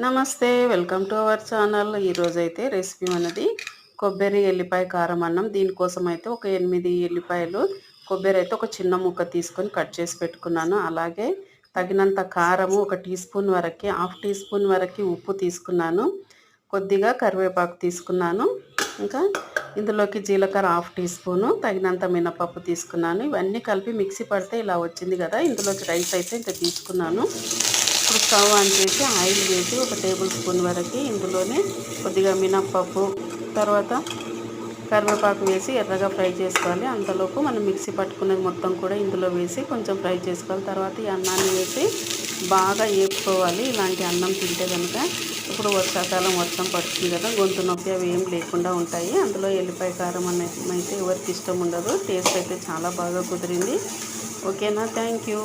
నమస్తే, welcome to our channel. ఈరోజైతే recipe మనది కొబ్బరి ఎల్లిపాయ కారం అన్నం. దీనికోసం అయితే ఒక 8 ఎల్లిపాయలు, కొబ్బరి అయితే ఒక చిన్న ముక్క తీసుకొని కట్ చేసి పెట్టుకున్నాను. అలాగే తగినంత కారము, ఒక టీ స్పూన్ వరకు, హాఫ్ టీ స్పూన్ వరకు ఉప్పు తీసుకున్నాను. కొద్దిగా కరివేపాకు తీసుకున్నాను. ఇంకా ఇందులోకి జీలకర్ర హాఫ్ టీ స్పూను, తగినంత మినపప్పు తీసుకున్నాను. ఇవన్నీ కలిపి మిక్సీ పడితే ఇలా వచ్చింది కదా. ఇందులోకి రైస్ అయితే ఇంత తీసుకున్నాను. ఇప్పుడు స్టవ్ ఆన్ చేసి ఆయిల్ వేసి ఒక టేబుల్ స్పూన్ వరకు ఇందులోనే కొద్దిగా మినప్పప్పు, తర్వాత కరివేపాకు వేసి ఎర్రగా ఫ్రై చేసుకోవాలి. అంతలోపు మనం మిక్సీ పట్టుకున్నది మొత్తం కూడా ఇందులో వేసి కొంచెం ఫ్రై చేసుకోవాలి. తర్వాత ఈ అన్నాన్ని వేసి బాగా వేపుకోవాలి. ఇలాంటి అన్నం తింటే కనుక, ఇప్పుడు వర్షాకాలం వర్షం పడుతుంది కదా, గొంతు నొప్పి అవి ఏం లేకుండా ఉంటాయి. అందులో ఎల్లిపాయ కారం అనేది ఎవరికి ఇష్టం ఉండదు. టేస్ట్ అయితే చాలా బాగా కుదిరింది. ఓకేనా? Thank you.